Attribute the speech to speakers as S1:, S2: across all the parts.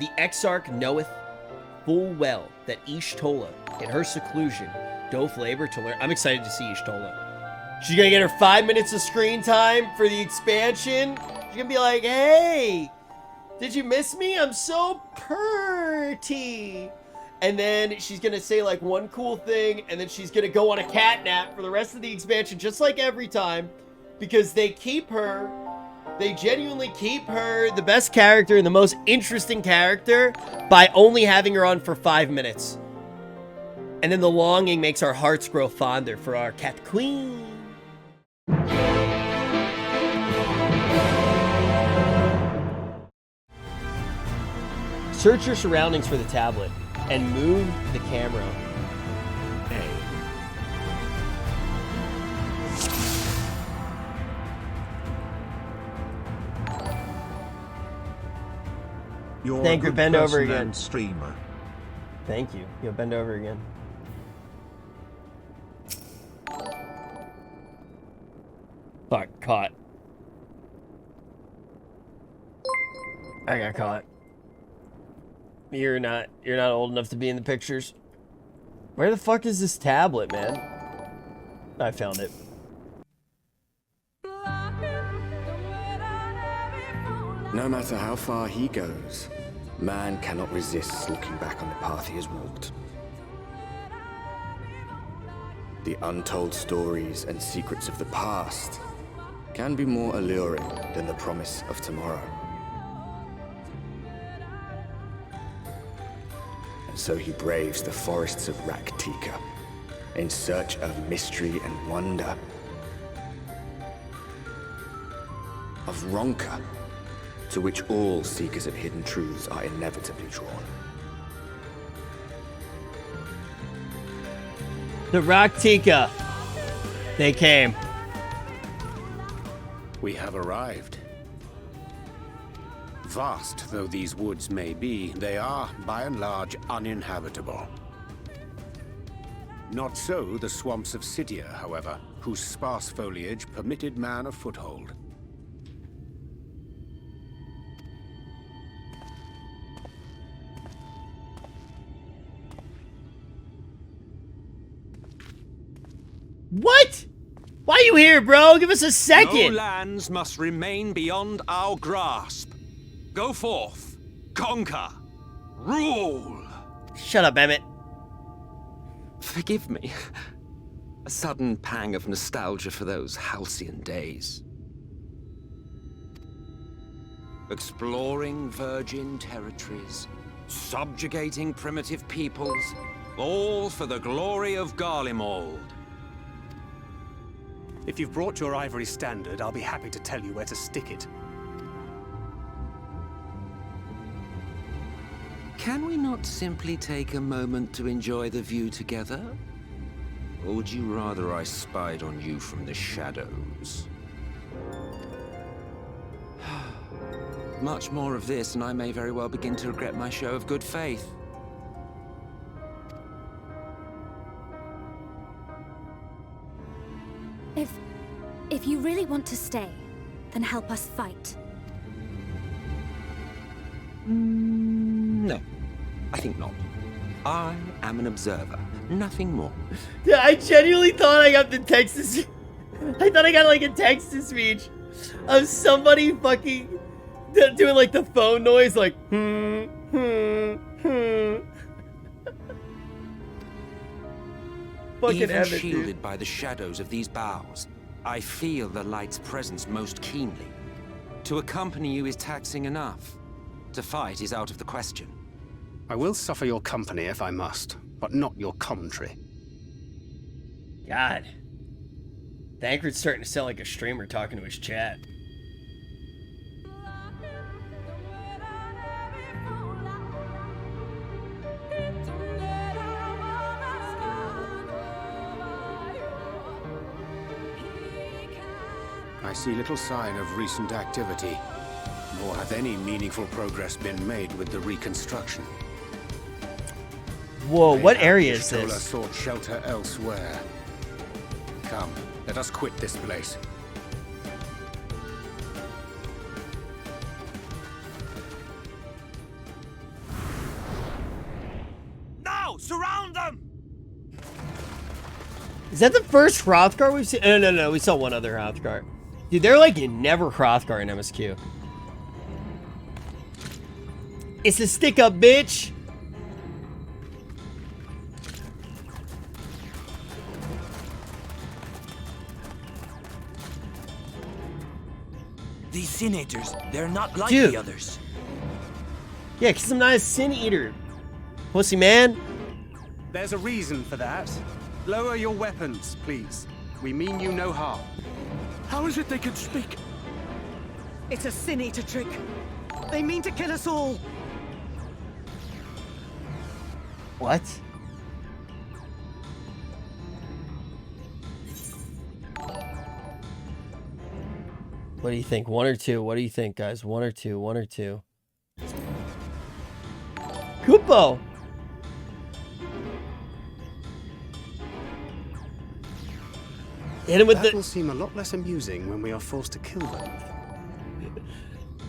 S1: The Exarch knoweth full well that Ishtola, in her seclusion, doth labor to learn. I'm excited to see Ishtola. She's gonna get her 5 minutes of screen time for the expansion. She's gonna be like, hey, did you miss me? I'm so pretty. And then she's gonna say like one cool thing, and then she's gonna go on a cat nap for the rest of the expansion, just like every time, because they keep her, they genuinely keep her the best character and the most interesting character by only having her on for 5 minutes. And then the longing makes our hearts grow fonder for our cat queen. Search your surroundings for the tablet and move the camera.
S2: You're
S1: Thank you. Bend over again.
S2: Streamer.
S1: Thank you. You'll bend over again. Fuck, caught. I got caught. You're not old enough to be in the pictures. Where the fuck is this tablet, man? I found it.
S3: No matter how far he goes, man cannot resist looking back on the path he has walked. The untold stories and secrets of the past can be more alluring than the promise of tomorrow. And so he braves the forests of Rak'tika in search of mystery and wonder, of Ronka, to which all seekers of hidden truths are inevitably drawn.
S1: The rak'tika. They came.
S4: We have arrived. Vast though these woods may be, they are, by and large, uninhabitable. Not so the swamps of Cydia, however, whose sparse foliage permitted man a foothold.
S1: What? Why are you here, bro? Give us a second.
S5: No lands must remain beyond our grasp. Go forth, conquer, rule.
S1: Shut up, Emmett.
S5: Forgive me. A sudden pang of nostalgia for those halcyon days. Exploring virgin territories, subjugating primitive peoples, all for the glory of Garlemald.
S6: If you've brought your ivory standard, I'll be happy to tell you where to stick it.
S5: Can we not simply take a moment to enjoy the view together? Or would you rather I spied on you from the shadows? Much more of this, and I may very well begin to regret my show of good faith.
S7: If you really want to stay, then help us fight.
S5: No, I think not. I am an observer, nothing more.
S1: Yeah, I genuinely thought I got the text to speech. I thought I got like a text to speech of somebody fucking doing like the phone noise, like Fucking
S5: Even
S1: Emmett,
S5: shielded
S1: dude.
S5: by the shadows of these boughs, I feel the light's presence most keenly. To accompany you is taxing enough. To fight is out of the question.
S6: I will suffer your company if I must, but not your commentary.
S1: God. Thancred's starting to sound like a streamer talking to his chat.
S4: I see little sign of recent activity, nor hath any meaningful progress been made with the reconstruction.
S1: Whoa, what
S4: Mayhap
S1: area is
S4: Y'shtola
S1: this?
S4: sought shelter elsewhere. Come, let us quit this place.
S5: Surround them!
S1: Is that the first Hrothgar we've seen? No, we saw one other Hrothgar. Dude, they're like never Hrothgar in MSQ. It's a stick-up, bitch!
S2: These Sin Eaters, they're not like
S1: Dude.
S2: the others.
S1: Yeah, because I'm not a Sin Eater. Pussy man.
S6: There's a reason for that. Lower your weapons, please. We mean you no harm.
S2: How is it they can speak?
S8: It's a Sin Eater trick. They mean to kill us all.
S1: What? What do you think? One or two? What do you think, guys? One or two? One or two? Kupo! Hit him with
S6: That
S1: the...
S6: will seem a lot less amusing when we are forced to kill them.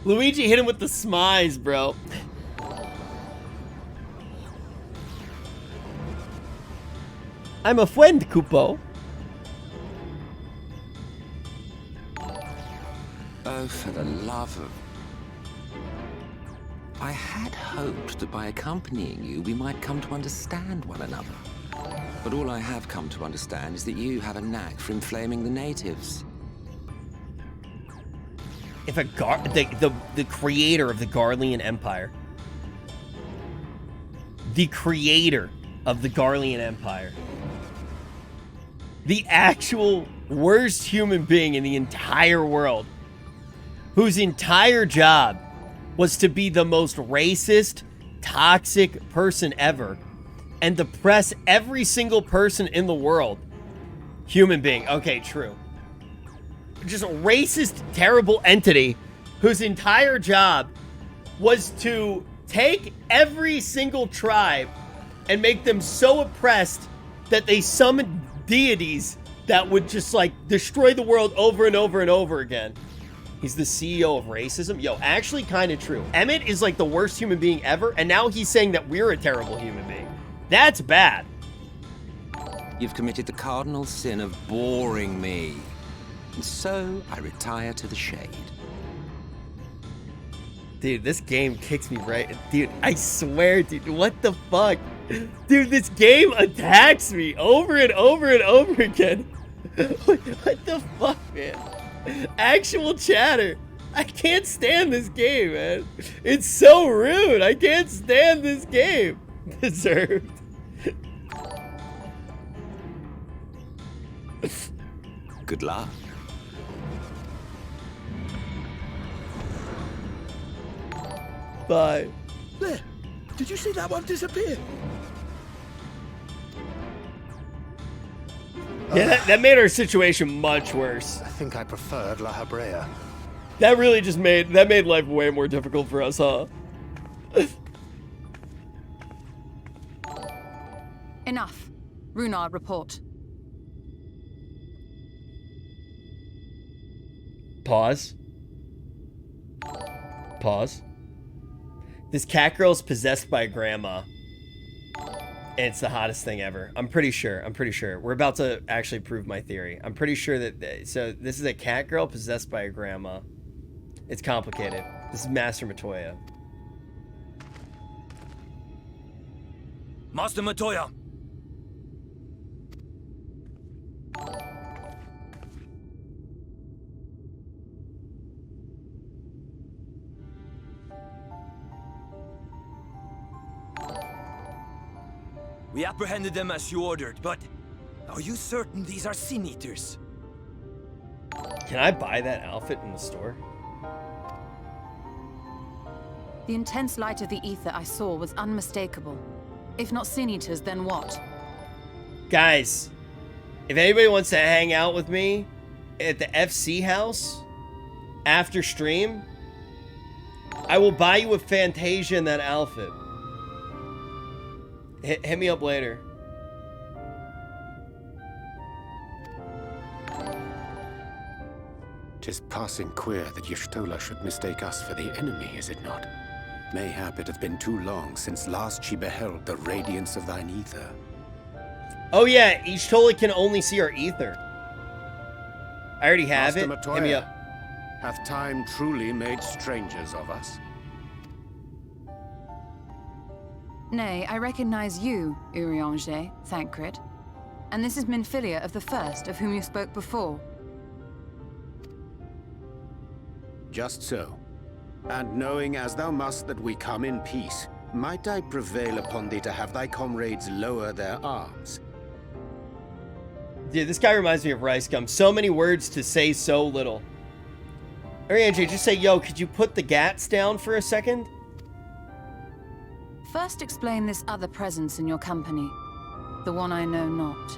S1: Luigi hit him with the smize, bro. I'm a friend, Kupo.
S5: Oh, for the love of... I had hoped that by accompanying you, we might come to understand one another. But all I have come to understand is that you have a knack for inflaming the natives.
S1: If a the creator of the Garlean Empire, the creator of the Garlean Empire, the actual worst human being in the entire world, whose entire job was to be the most racist, toxic person ever, and depress every single person in the world. Human being, okay, true. Just a racist, terrible entity whose entire job was to take every single tribe and make them so oppressed that they summoned deities that would just like destroy the world over and over and over again. He's the CEO of racism. Yo, actually kind of true. Emmett is like the worst human being ever, and now he's saying that we're a terrible human being. That's bad.
S5: You've committed the cardinal sin of boring me. And so I retire to the shade.
S1: Dude, this game kicks me right. Dude, I swear, dude, what the fuck? Dude, this game attacks me over and over and over again. What the fuck, man? Actual chatter. I can't stand this game, man. It's so rude. I can't stand this game. Deserved.
S5: Good luck.
S1: Bye.
S2: There. Did you see that one disappear?
S1: Yeah, that made our situation much worse.
S6: I think I preferred La Habrea.
S1: That really just made life way more difficult for us, huh?
S9: Enough. Runar, report.
S1: Pause. Pause. This cat girl's possessed by grandma. And it's the hottest thing ever. I'm pretty sure. We're about to actually prove my theory. I'm pretty sure that... So, this is a cat girl possessed by a grandma. It's complicated. This is Master Matoya.
S2: Master Matoya. We apprehended them as you ordered, but are you certain these are Sin Eaters?
S1: Can I buy that outfit in the store?
S9: The intense light of the ether I saw was unmistakable. If not Sin Eaters, then what?
S1: Guys, if anybody wants to hang out with me at the FC house after stream, I will buy you a Fantasia in that outfit. Hit me up later.
S4: Tis passing queer that Y'shtola should mistake us for the enemy, is it not? Mayhap it hath been too long since last she beheld the radiance of thine ether.
S1: Oh yeah, Y'shtola can only see our ether. I already have
S4: Master
S1: it. Hit me
S4: Matoya,
S1: up.
S4: hath time truly made strangers of us?
S9: Nay, I recognize you, Urianger, Thancred. And this is Minfilia of the First, of whom you spoke before.
S4: Just so. And knowing as thou must that we come in peace, might I prevail upon thee to have thy comrades lower their arms?
S1: Dude, this guy reminds me of Rice Gum. So many words to say so little. Urianger, just say, yo, could you put the gats down for a second?
S9: First explain this other presence in your company. The one I know not.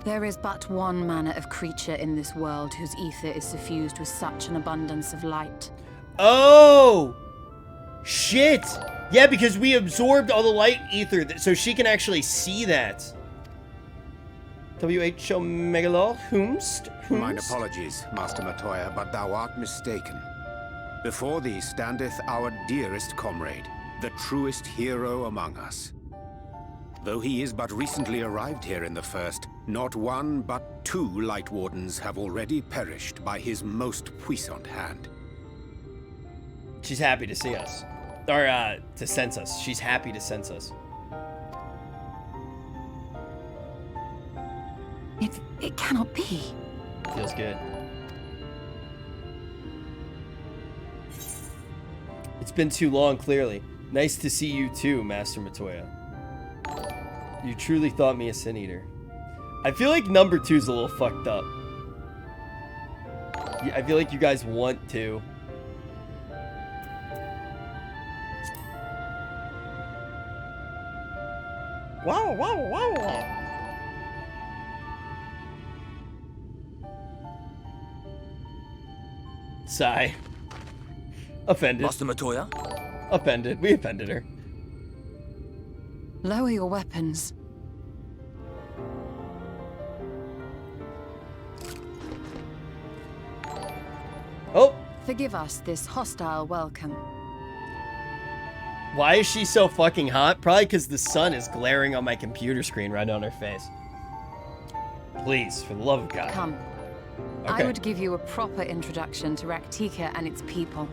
S9: There is but one manner of creature in this world whose ether is suffused with such an abundance of light.
S1: Oh! Shit! Yeah, because we absorbed all the light ether, so she can actually see that. W.H. Megalor, Whomst?
S4: Mine apologies, Master Matoya, but thou art mistaken. Before thee standeth our dearest comrade, the truest hero among us. Though he is but recently arrived here in the First, not one but 2 Light Wardens have already perished by his most puissant hand.
S1: She's happy to see us. Or, to sense us. She's happy to sense us.
S9: It cannot be.
S1: Feels good. It's been too long, clearly. Nice to see you too, Master Matoya. You truly thought me a Sin Eater. I feel like number 2's a little fucked up. Yeah, I feel like you guys want to. Wow, wow, wow, wow. Sigh. Offended.
S2: Master Matoya?
S1: Offended. We offended her.
S9: Lower your weapons.
S1: Oh!
S9: Forgive us this hostile welcome.
S1: Why is she so fucking hot? Probably because the sun is glaring on my computer screen right on her face. Please, for the love of God.
S9: Come.
S1: Okay.
S9: I would give you a proper introduction to Rak'tika and its people.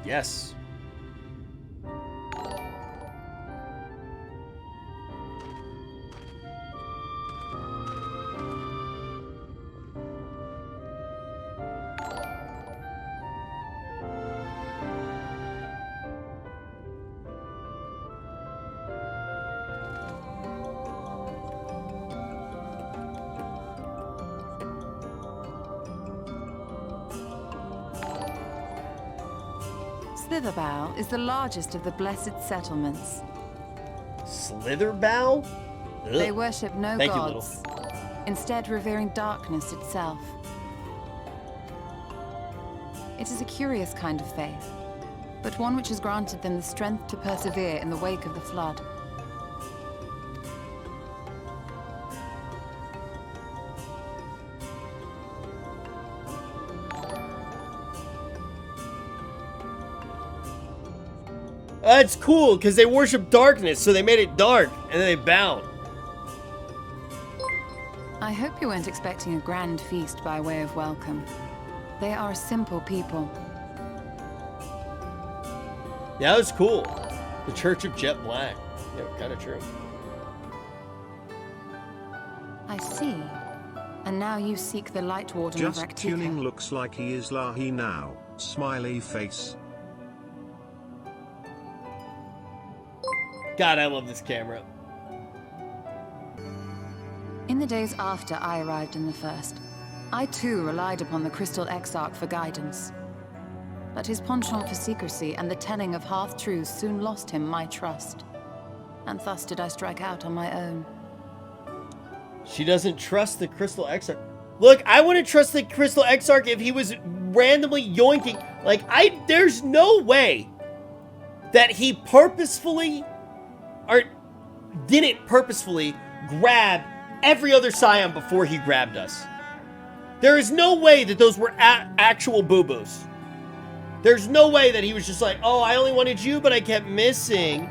S1: Yes.
S9: Slitherbow is the largest of the blessed settlements.
S1: Slitherbow? Ugh.
S9: They worship no
S1: Thank you,
S9: gods, instead revering darkness itself. It is a curious kind of faith, but one which has granted them the strength to persevere in the wake of the flood.
S1: That's cool, because they worship darkness, so they made it dark, and then they bowed.
S9: I hope you weren't expecting a grand feast by way of welcome. They are a simple people.
S1: Yeah, that was cool. The Church of Jet Black. Yeah, kind of true.
S9: I see. And now you seek the Light Warden of
S10: Just
S9: Rak'tika.
S10: tuning looks like he is Lahi now. Smiley face.
S1: God, I love this camera.
S9: In the days after I arrived in the First, I too relied upon the Crystal Exarch for guidance. But his penchant for secrecy and the telling of half-truths soon lost him my trust. And thus did I strike out on my own.
S1: She doesn't trust the Crystal Exarch. Look, I wouldn't trust the Crystal Exarch if he was randomly yoinking. Like, there's no way that he purposefully, or didn't purposefully, grab every other scion before he grabbed us. There is no way that those were actual boo-boos. There's no way that he was just like, oh, I only wanted you, but I kept missing.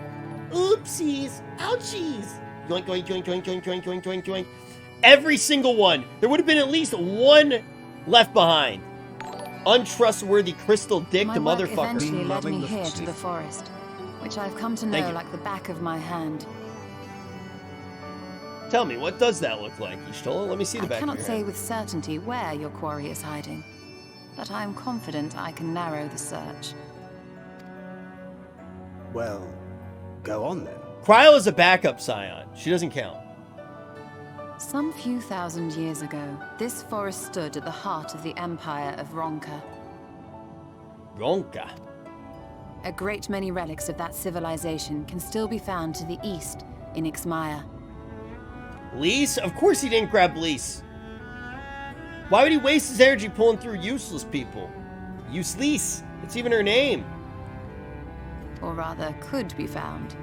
S1: Oopsies. Ouchies. Yoink, yoink, yoink, yoink, yoink, yoink, yoink, yoink, yoink. Every single one. There would have been at least one left behind. Untrustworthy crystal dick, the motherfucker.
S9: My work eventually led me here to the forest, which I've come to know like the back of my hand.
S1: Tell me, what does that look like, Y'shtola? Let me see the back of your hand.
S9: I cannot say with certainty where your quarry is hiding, but I am confident I can narrow the search.
S6: Well, go on then.
S1: Kryl is a backup scion. She doesn't count.
S9: Some few thousand years ago, this forest stood at the heart of the empire of Ronka.
S1: Ronka?
S9: A great many relics of that civilization can still be found to the east in Ixmaya.
S1: Lise? Of course he didn't grab Lise. Why would he waste his energy pulling through useless people? Useless. It's even her name.
S9: Or rather, could be found,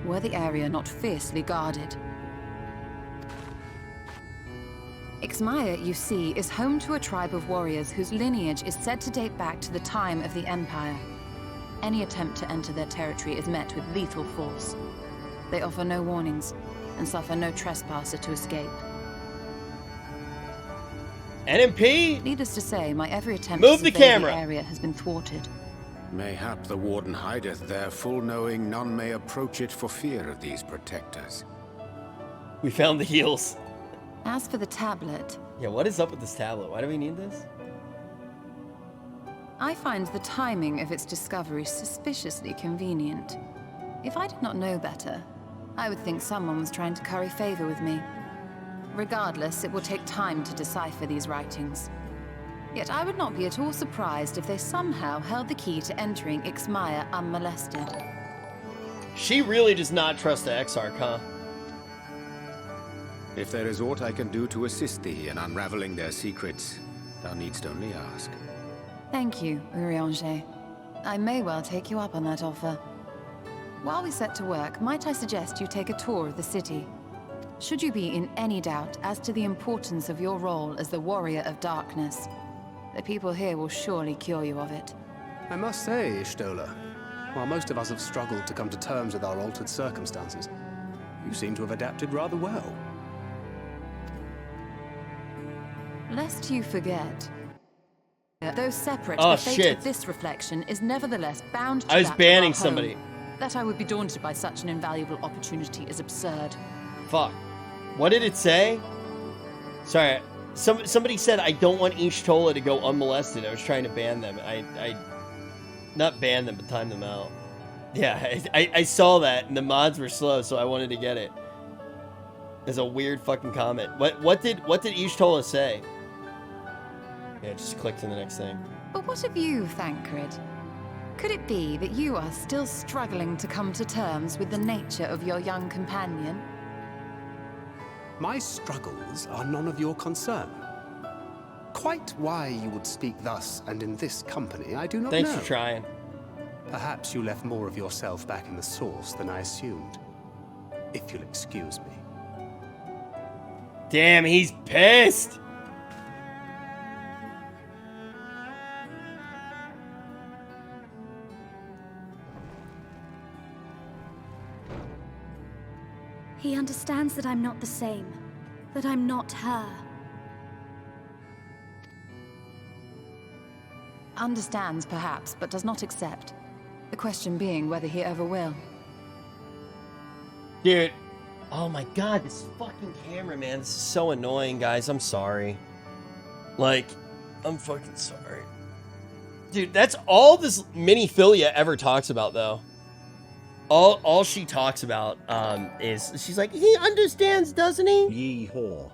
S9: were the area not fiercely guarded. Ixmaya, you see, is home to a tribe of warriors whose lineage is said to date back to the time of the Empire. Any attempt to enter their territory is met with lethal force. They offer no warnings, and suffer no trespasser to escape.
S1: NMP?
S9: Needless to say, my every attempt
S1: Move
S9: to
S1: the
S9: survey
S1: camera.
S9: the area has been thwarted.
S4: Mayhap the Warden hideth there, full knowing none may approach it for fear of these protectors.
S1: We found the heals.
S9: As for the tablet...
S1: Yeah, what is up with this tablet? Why do we need this?
S9: I find the timing of its discovery suspiciously convenient. If I did not know better, I would think someone was trying to curry favor with me. Regardless, it will take time to decipher these writings. Yet I would not be at all surprised if they somehow held the key to entering Ixmaya unmolested.
S1: She really does not trust the Exarch, huh?
S4: If there is aught I can do to assist thee in unraveling their secrets, thou needst only ask.
S9: Thank you, Urianger. I may well take you up on that offer. While we set to work, might I suggest you take a tour of the city? Should you be in any doubt as to the importance of your role as the Warrior of Darkness, the people here will surely cure you of it.
S6: I must say, Y'shtola, while most of us have struggled to come to terms with our altered circumstances, you seem to have adapted rather well.
S9: Lest you forget, though separate,
S1: Oh,
S9: the fate
S1: shit.
S9: of this reflection is nevertheless bound to
S1: I was
S9: that of
S1: banning
S9: our home.
S1: somebody.
S9: That I would be daunted by such an invaluable opportunity is absurd.
S1: Fuck. What did it say? Sorry. Somebody said I don't want Y'shtola to go unmolested. I was trying to ban them. I not ban them, but time them out. Yeah, I saw that, and the mods were slow, so I wanted to get it. It's a weird fucking comment. What did Y'shtola say? Yeah, just click to the next thing.
S9: But what of you, Thancred? Could it be that you are still struggling to come to terms with the nature of your young companion?
S6: My struggles are none of your concern. Quite why you would speak thus and in this company, I do not know.
S1: Thanks for trying.
S6: Perhaps you left more of yourself back in the source than I assumed. If you'll excuse me.
S1: Damn, he's pissed.
S7: He understands that I'm not the same. That I'm not her.
S9: Understands, perhaps, but does not accept. The question being whether he ever will.
S1: Dude. Oh my god, this fucking camera, man. This is so annoying, guys. I'm sorry. Like, I'm fucking sorry. Dude, that's all this Miniphilia ever talks about, though. All she talks about is she's like, he understands, doesn't he?
S10: Yeehaw.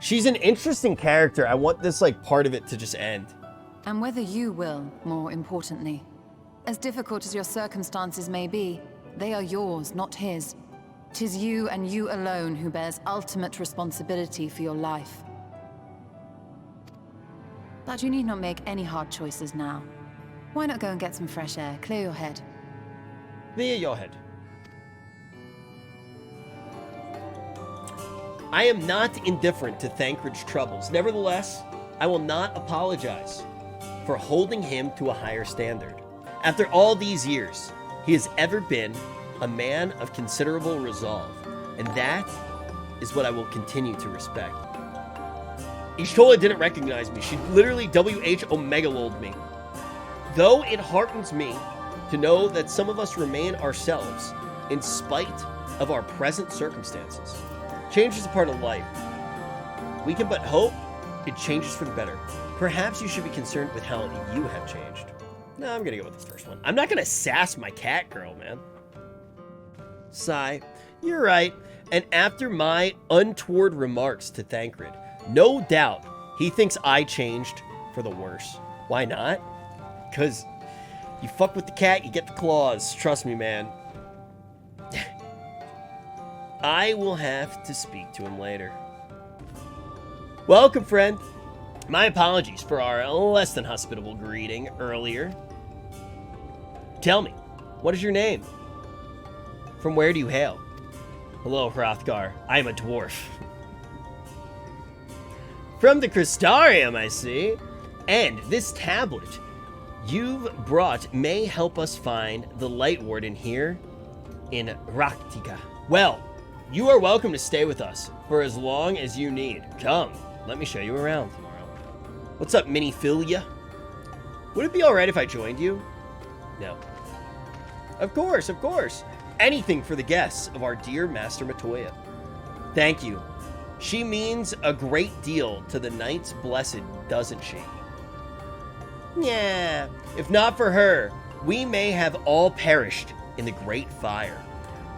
S1: She's an interesting character. I want this like part of it to just end.
S9: And whether you will, more importantly. As difficult as your circumstances may be, they are yours, not his. 'Tis you and you alone who bears ultimate responsibility for your life. But you need not make any hard choices now. Why not go and get some fresh air, clear your head?
S1: Clear your head. I am not indifferent to Thancred's troubles. Nevertheless, I will not apologize. for holding him to a higher standard. After all these years, he has ever been a man of considerable resolve, and that is what I will continue to respect. Y'shtola didn't recognize me. She literally WH Omega-loled me. Though it heartens me to know that some of us remain ourselves in spite of our present circumstances. Change is a part of life. We can but hope it changes for the better. Perhaps you should be concerned with how you have changed. No, I'm gonna go with this first one. I'm not gonna sass my cat girl, man. Sigh. You're right. And after my untoward remarks to Thancred, no doubt he thinks I changed for the worse. Why not? Because you fuck with the cat, you get the claws. Trust me, man. I will have to speak to him later. Welcome, friend. My apologies for our less than hospitable greeting earlier. Tell me, what is your name? From where do you hail? Hello, Hrothgar. I am a dwarf. From the Crystarium, I see. And this tablet you've brought may help us find the Light Warden here in Rak'tika. Well, you are welcome to stay with us for as long as you need. Come, let me show you around. What's up, Miniphilia? Would it be alright if I joined you? No. Of course, of course. Anything for the guests of our dear Master Matoya. Thank you. She means a great deal to the Knights Blessed, doesn't she? Yeah. If not for her, we may have all perished in the great fire.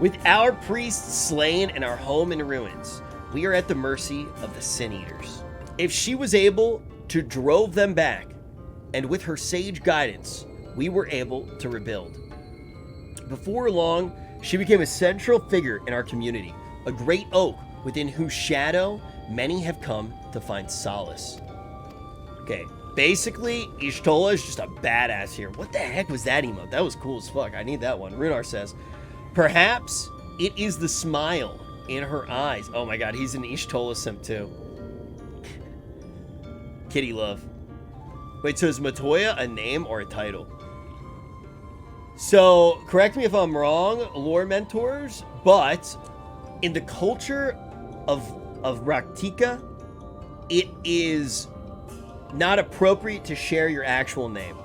S1: With our priests slain and our home in ruins, we are at the mercy of the Sin Eaters. If she was able to drove them back, and with her sage guidance, we were able to rebuild. Before long, she became a central figure in our community, a great oak within whose shadow many have come to find solace. Okay, basically, Y'shtola is just a badass here. What the heck was that emote? That was cool as fuck. I need that one. Runar says, perhaps it is the smile in her eyes. Oh my god, he's an Y'shtola simp too. Kitty love. Wait, so is Matoya a name or a title? So, correct me if I'm wrong, lore mentors, but in the culture of rak'tika, it is not appropriate to share your actual name.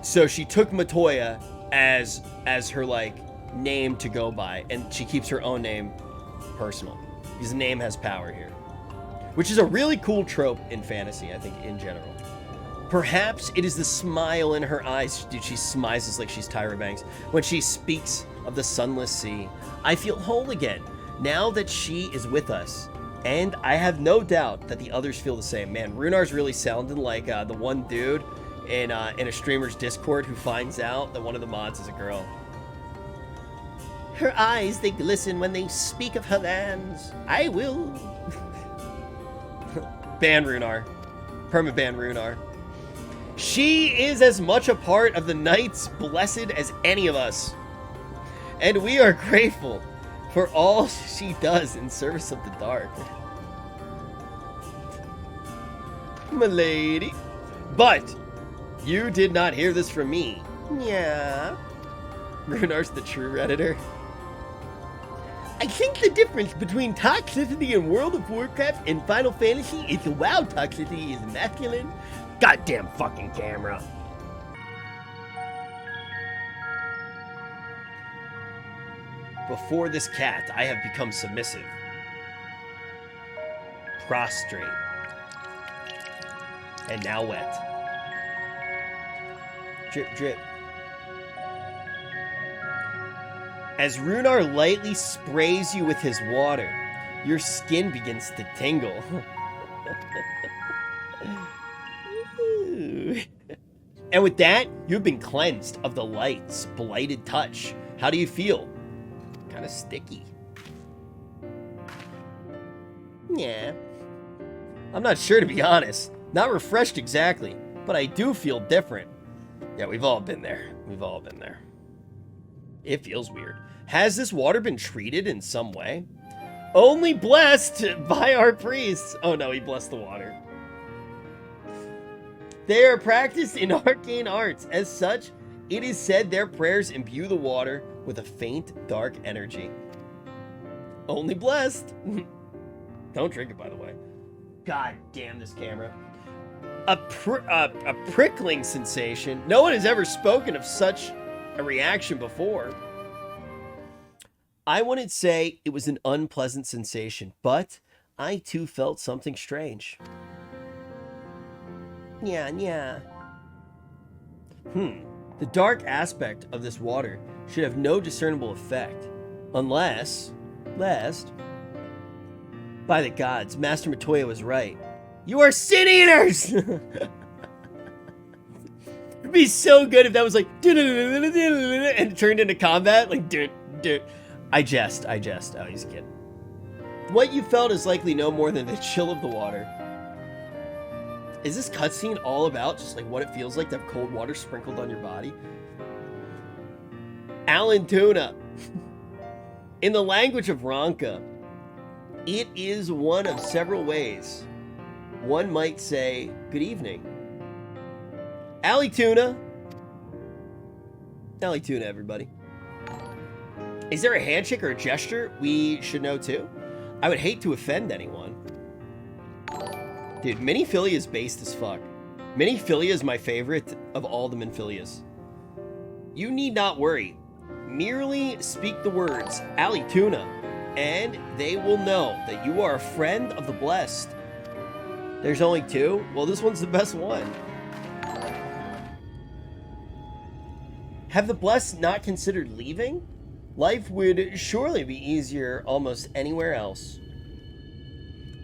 S1: So she took Matoya as her like name to go by, and she keeps her own name personal because the name has power here, which is a really cool trope in fantasy, I think, in general. Perhaps it is the smile in her eyes. Dude, she smiles like she's Tyra Banks. When she speaks of the sunless sea, I feel whole again, now that she is with us. And I have no doubt that the others feel the same. Man, Runar's really sounding like the one dude in a streamer's Discord who finds out that one of the mods is a girl. Her eyes, they glisten when they speak of her lands. I will. Ban Runar. Permaban Runar. She is as much a part of the Knights Blessed as any of us. And we are grateful for all she does in service of the dark. M'lady. But you did not hear this from me. Yeah. Runar's the true Redditor. I think the difference between toxicity in World of Warcraft and Final Fantasy is the WoW toxicity is masculine. Goddamn fucking camera. Before this cat, I have become submissive. Prostrate. And now wet. Drip, drip. As Runar lightly sprays you with his water, your skin begins to tingle. And with that, you've been cleansed of the light's blighted touch. How do you feel? Kind of sticky. Yeah. I'm not sure, to be honest. Not refreshed exactly, but I do feel different. Yeah, we've all been there. We've all been there. It feels weird. Has this water been treated in some way? Only blessed by our priests. Oh no, he blessed the water. They are practiced in arcane arts. As such, it is said their prayers imbue the water with a faint, dark energy. Only blessed. Don't drink it, by the way. God damn this camera. A prickling sensation. No one has ever spoken of such a reaction before. I wouldn't say it was an unpleasant sensation, but I too felt something strange. Nyaa. The dark aspect of this water should have no discernible effect, unless, by the gods, Master Matoya was right. You are sin eaters! It'd be so good if that was like, and it turned into combat, like, I jest. Oh, he's a kid. What you felt is likely no more than the chill of the water. Is this cutscene all about just like what it feels like to have cold water sprinkled on your body? Alan Tuna. In the language of Ronka, it is one of several ways one might say good evening. Allie Tuna. Allie Tuna, everybody. Is there a handshake or a gesture we should know too? I would hate to offend anyone. Dude, Miniphilia is based as fuck. Miniphilia is my favorite of all the Minphilias. You need not worry. Merely speak the words, Ali Tuna, and they will know that you are a friend of the blessed. There's only two? Well, this one's the best one. Have the blessed not considered leaving? Life would surely be easier almost anywhere else.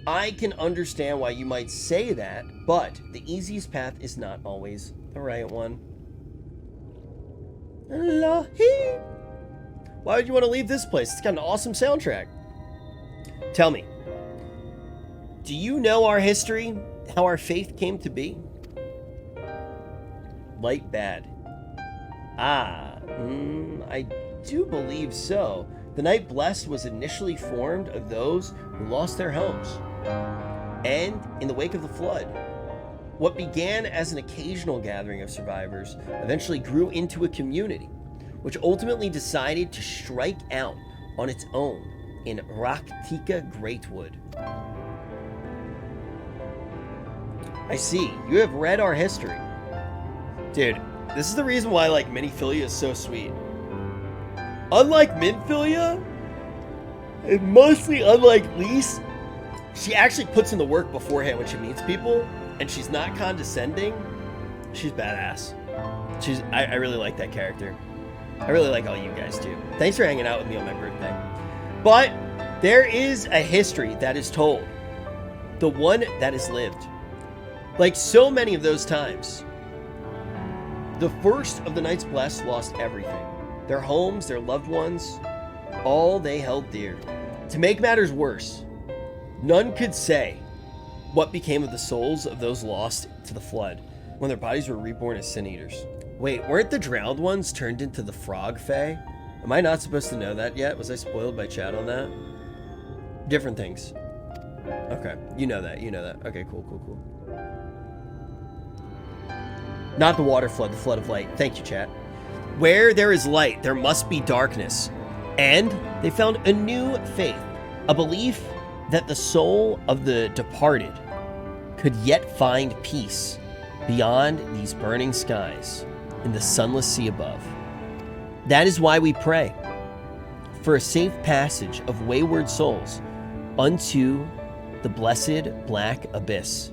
S1: I can understand why you might say that, but the easiest path is not always the right one. Why would you want to leave this place? It's got an awesome soundtrack. Tell me, do you know our history? How our faith came to be? Light bad. I do believe so. The Night Blessed was initially formed of those who lost their homes, and in the wake of the flood. What began as an occasional gathering of survivors eventually grew into a community, which ultimately decided to strike out on its own in Rak'tika Greatwood. I see, you have read our history. Dude, this is the reason why like Miniphilia is so sweet. Unlike Minphilia, and mostly unlike Lise, she actually puts in the work beforehand when she meets people, and she's not condescending. She's badass. I really like that character. I really like all you guys too. Thanks for hanging out with me on my birthday. But there is a history that is told. The one that is lived. Like so many of those times, the first of the Knights Blessed lost everything. Their homes, their loved ones, all they held dear. To make matters worse, none could say what became of the souls of those lost to the flood when their bodies were reborn as sin eaters. Wait, weren't the drowned ones turned into the frog fae? Am I not supposed to know that yet? Was I spoiled by chat on that? Different things. Okay, you know that. Okay, cool. Not the water flood, the flood of light. Thank you, chat. Where there is light, there must be darkness. And they found a new faith, a belief that the soul of the departed could yet find peace beyond these burning skies in the sunless sea above. That is why we pray for a safe passage of wayward souls unto the blessed black abyss,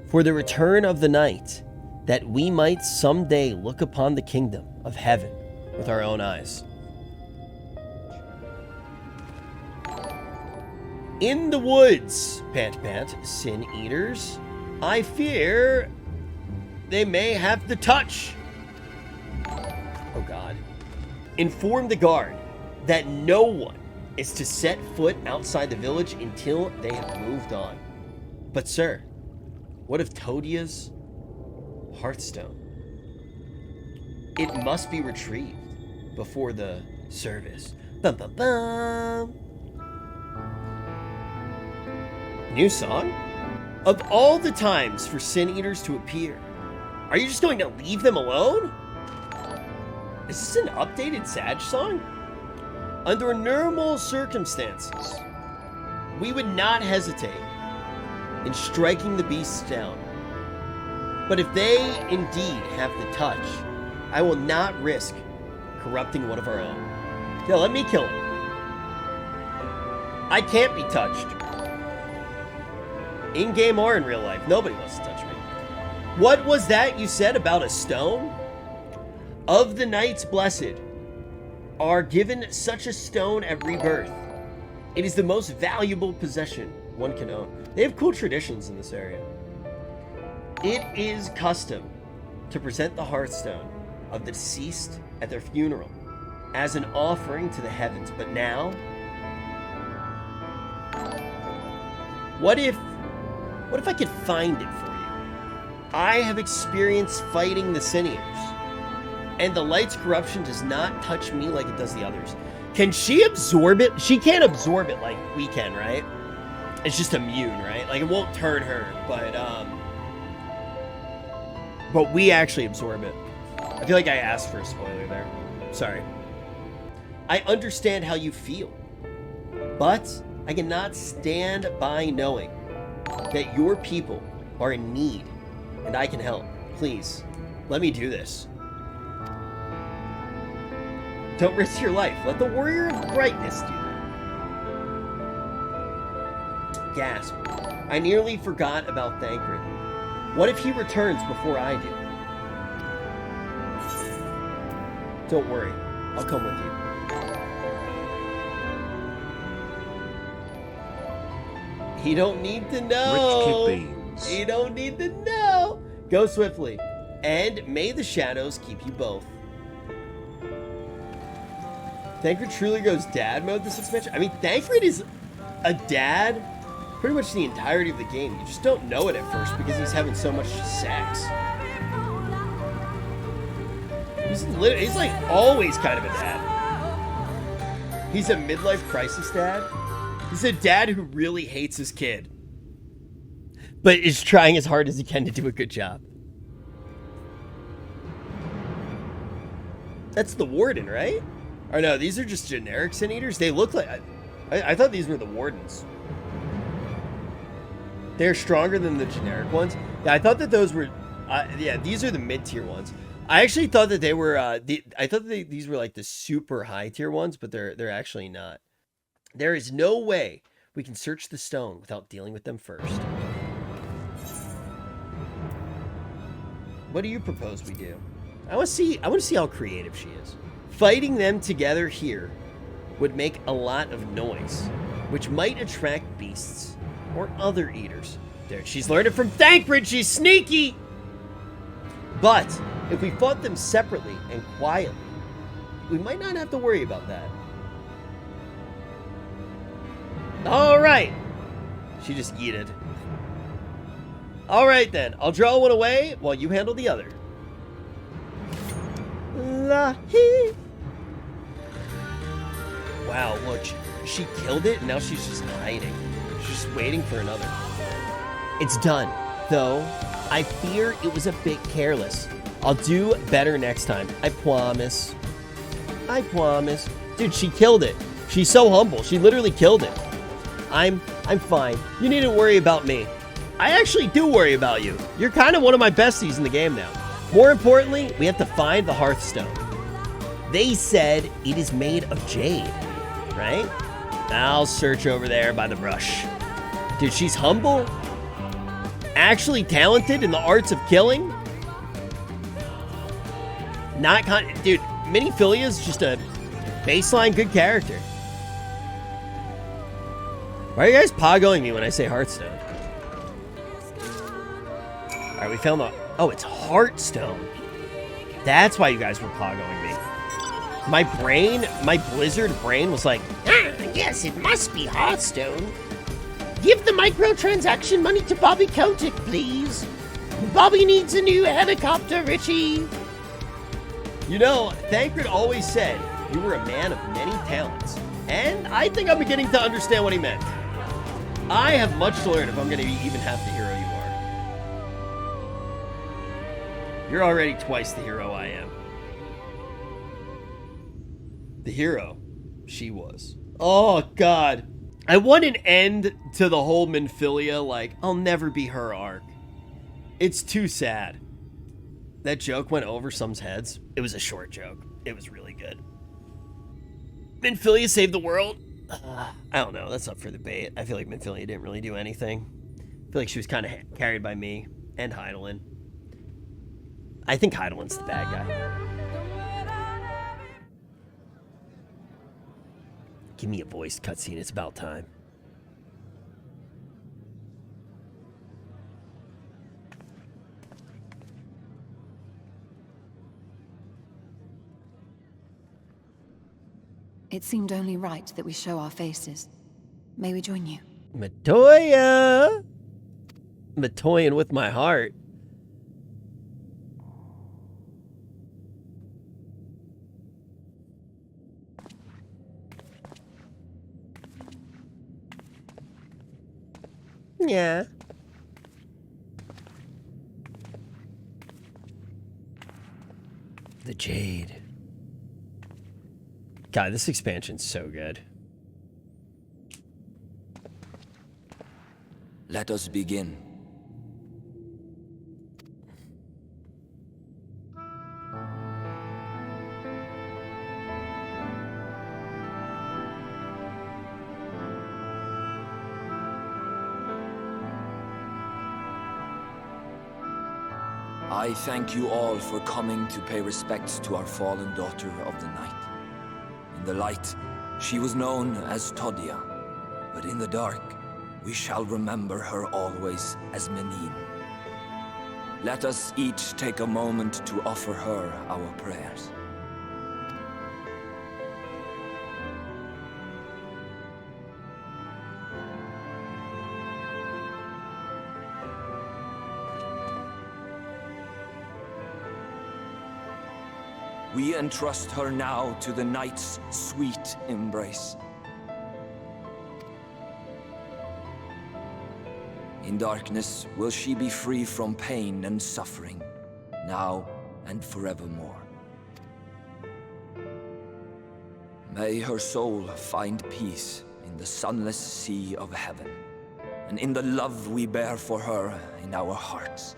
S1: for the return of the night, that we might someday look upon the kingdom of heaven with our own eyes. In the woods, pant, sin eaters, I fear they may have the touch. Oh God. Inform the guard that no one is to set foot outside the village until they have moved on. But sir, what of Todia's Hearthstone? It must be retrieved before the service. Bum, bum, bum. New song? Of all the times for sin eaters to appear, Are you just going to leave them alone? Is this an updated Sag song? Under normal circumstances, we would not hesitate in striking the beasts down. But if they indeed have the touch, I will not risk corrupting one of our own. Yeah, let me kill him. I can't be touched. In-game or in real life, nobody wants to touch me. What was that you said about a stone? Of the Knights Blessed are given such a stone at rebirth. It is the most valuable possession one can own. They have cool traditions in this area. It is custom to present the hearthstone of the deceased at their funeral as an offering to the heavens. But now, what if I could find it for you? I have experience fighting the Sineers, and the light's corruption does not touch me like it does the others. Can she absorb it? She can't absorb it like we can, right? It's just immune, right? Like, it won't turn her, but we actually absorb it. I feel like I asked for a spoiler there. Sorry. I understand how you feel, but I cannot stand by knowing that your people are in need, and I can help. Please, let me do this. Don't risk your life. Let the Warrior of Brightness do that. Gasp. I nearly forgot about Thancred. What if he returns before I do? Don't worry. I'll come with you. He don't need to know.
S10: Rich kid beans.
S1: He don't need to know. Go swiftly. And may the shadows keep you both. Thancred truly goes dad mode this expansion. I mean, Thancred is a dad pretty much the entirety of the game. You just don't know it at first because he's having so much sex. He's like always kind of a dad. He's a midlife crisis dad. He's a dad who really hates his kid, but is trying as hard as he can to do a good job. That's the Warden, right? Or no, these are just generic Sin Eaters. They look like... I thought these were the Wardens. They're stronger than the generic ones. Yeah, I thought that those were... yeah, these are the mid-tier ones. I actually thought that they were... I thought that these were like the super high-tier ones, but they're actually not. There is no way we can search the stone without dealing with them first. What do you propose we do? I want to see how creative she is. Fighting them together here would make a lot of noise, which might attract beasts or other eaters. There, she's learned it from Thancred. She's sneaky. But if we fought them separately and quietly, we might not have to worry about that. All right. She just yeeted. All right, then. I'll draw one away while you handle the other. La-hee. Wow, look. She killed it, and now she's just hiding. She's just waiting for another. It's done. Though, I fear it was a bit careless. I'll do better next time. I promise. I promise. Dude, she killed it. She's so humble. She literally killed it. I'm fine. You needn't worry about me. I actually do worry about you. You're kind of one of my besties in the game now. More importantly, we have to find the Hearthstone. They said it is made of jade, right? I'll search over there by the brush. Dude, she's humble. Actually talented in the arts of killing. Dude, Minifilia's just a baseline good character. Why are you guys pogoing me when I say Hearthstone? Alright, we found the... Oh, it's Hearthstone. That's why you guys were pogoing me. My Blizzard brain was like, yes, it must be Hearthstone. Give the microtransaction money to Bobby Kotick, please. Bobby needs a new helicopter, Richie. You know, Thancred always said you were a man of many talents. And I think I'm beginning to understand what he meant. I have much to learn if I'm going to even half the hero you You're already twice the hero I am. The hero she was. Oh, God. I want an end to the whole Minfilia, like, I'll never be her arc. It's too sad. That joke went over some's heads. It was a short joke. It was really good. Minfilia saved the world? I don't know. That's up for debate. I feel like Minfilia didn't really do anything. I feel like she was kind of carried by me and Hydaelyn. I think Hydaelyn's the bad guy. Give me a voiced cutscene. It's about time.
S9: It seemed only right that we show our faces. May we join you?
S1: Matoya! Matoyan with my heart. Yeah. The Jade. God, this expansion's so good.
S2: Let us begin. I thank you all for coming to pay respects to our fallen daughter of the night. In the light, she was known as Todia, but in the dark, we shall remember her always as Menine. Let us each take a moment to offer her our prayers. We entrust her now to the night's sweet embrace. In darkness will she be free from pain and suffering, now and forevermore. May her soul find peace in the sunless sea of heaven, and in the love we bear for her in our hearts.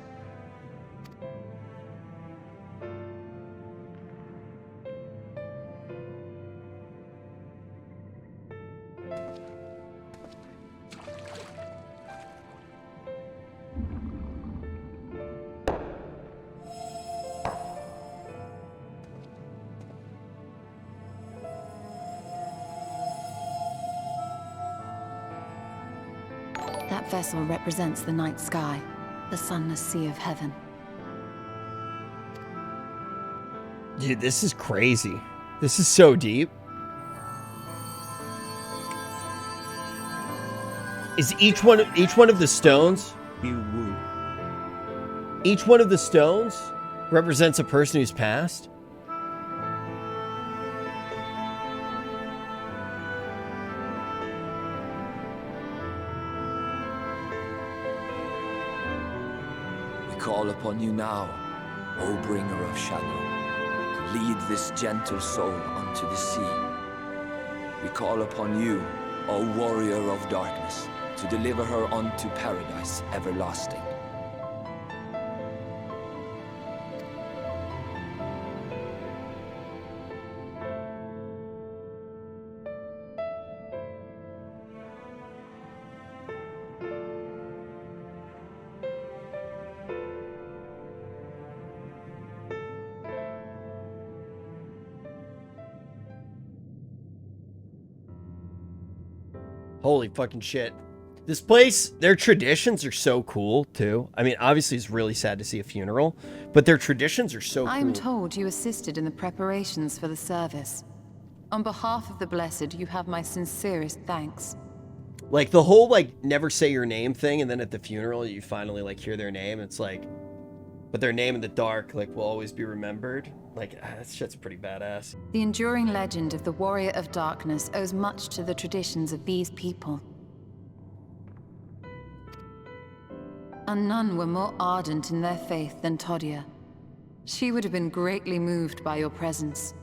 S9: That vessel represents the night sky, the sunless sea of heaven.
S1: Dude, this is crazy. This is so deep. Is each one of the stones? Each one of the stones represents a person who's passed?
S2: Call upon you now, O bringer of shadow, to lead this gentle soul unto the sea. We call upon you, O warrior of darkness, to deliver her unto paradise everlasting.
S1: Holy fucking shit. This place, their traditions are so cool, too. I mean, obviously, it's really sad to see a funeral, but their traditions are so cool.
S9: I'm told you assisted in the preparations for the service. On behalf of the Blessed, you have my sincerest thanks.
S1: Like, the whole, like, never say your name thing, and then at the funeral, you finally, like, hear their name. It's like, but their name in the dark, like, will always be remembered. Like, that shit's pretty badass.
S9: The enduring legend of the Warrior of Darkness owes much to the traditions of these people. And none were more ardent in their faith than Todia. She would have been greatly moved by your presence.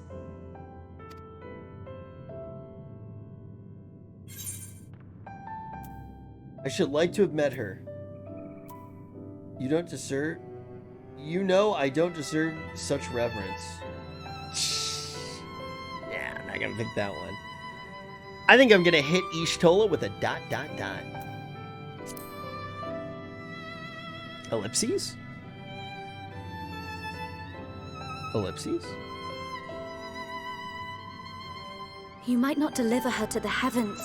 S1: I should like to have met her. You don't deserve... You know I don't deserve such reverence. Yeah, I'm not gonna pick that one. I think I'm gonna hit Y'shtola with a ... Ellipses? Ellipses?
S7: You might not deliver her to the heavens,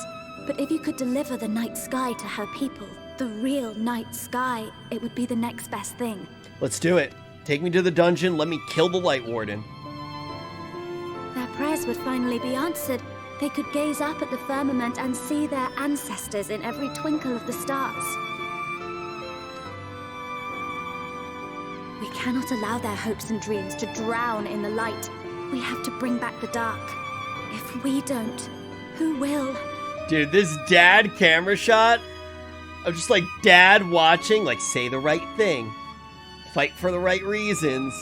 S7: but if you could deliver the night sky to her people, the real night sky, it would be the next best thing.
S1: Let's do it. Take me to the dungeon, let me kill the Light Warden.
S7: Their prayers would finally be answered. They could gaze up at the firmament and see their ancestors in every twinkle of the stars. We cannot allow their hopes and dreams to drown in the light. We have to bring back the dark. If we don't, who will?
S1: Dude, this dad camera shot of just like dad watching, like say the right thing, fight for the right reasons.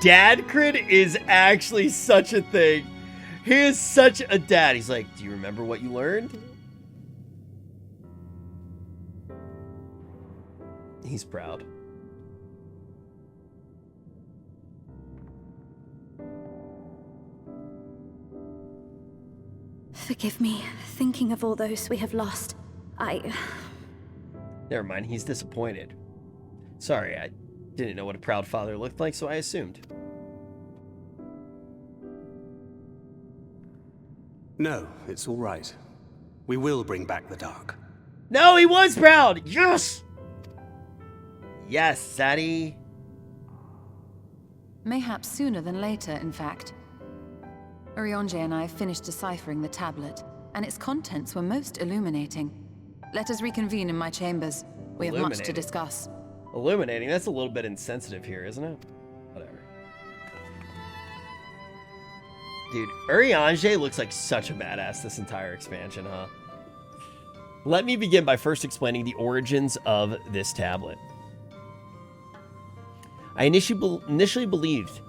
S1: Dad crit is actually such a thing. He is such a dad. He's like, do you remember what you learned? He's proud.
S7: Forgive me, thinking of all those we have lost.
S1: Never mind, he's disappointed. Sorry, I didn't know what a proud father looked like, so I assumed.
S6: No, it's all right. We will bring back the dark.
S1: No, he was proud! Yes! Yes, Sadie.
S9: Mayhaps sooner than later, in fact. Urianger and I finished deciphering the tablet, and its contents were most illuminating. Let us reconvene in my chambers. We have much to discuss.
S1: Illuminating? That's a little bit insensitive here, isn't it? Whatever. Dude, Urianger looks like such a badass this entire expansion, huh? Let me begin by first explaining the origins of this tablet. I initially believed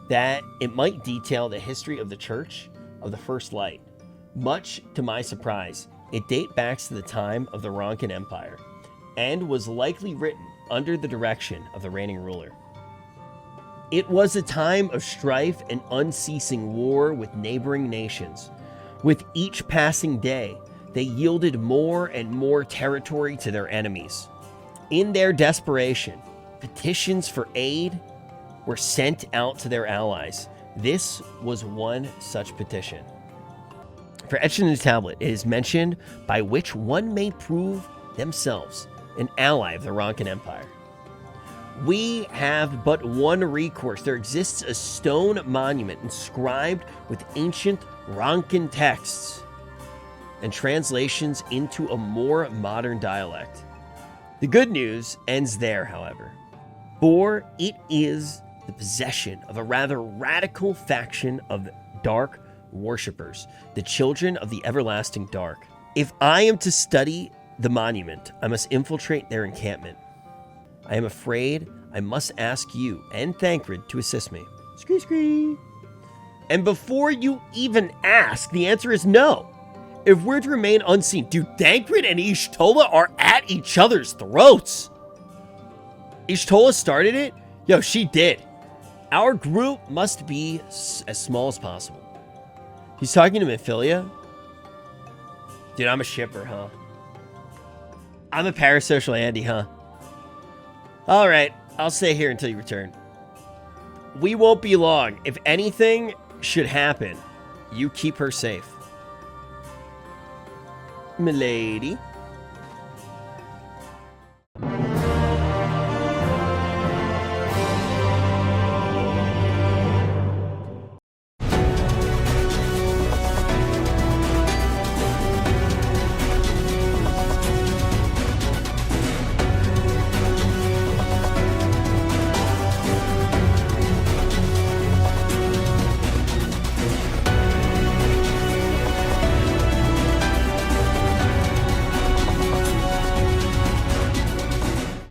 S1: that it might detail the history of the Church of the First Light. Much to my surprise, it dates back to the time of the Ronkan Empire, and was likely written under the direction of the reigning ruler. It was a time of strife and unceasing war with neighboring nations. With each passing day, they yielded more and more territory to their enemies. In their desperation, petitions for aid were sent out to their allies. This was one such petition. For etched in the tablet, it is mentioned by which one may prove themselves an ally of the Ronkan Empire. We have but one recourse. There exists a stone monument inscribed with ancient Ronkan texts and translations into a more modern dialect. The good news ends there, however, for it is the possession of a rather radical faction of dark worshippers, the children of the everlasting dark. If I am to study the monument, I must infiltrate their encampment. I am afraid I must ask you and Thancred to assist me. Scree scree. And before you even ask, the answer is no. If we're to remain unseen, dude, Thancred and Y'shtola are at each other's throats. Y'shtola started it? Yo, she did. Our group must be as small as possible. He's talking to Mephilia? Dude, I'm a shipper, huh? I'm a parasocial Andy, huh? Alright, I'll stay here until you return. We won't be long. If anything should happen, you keep her safe. Milady.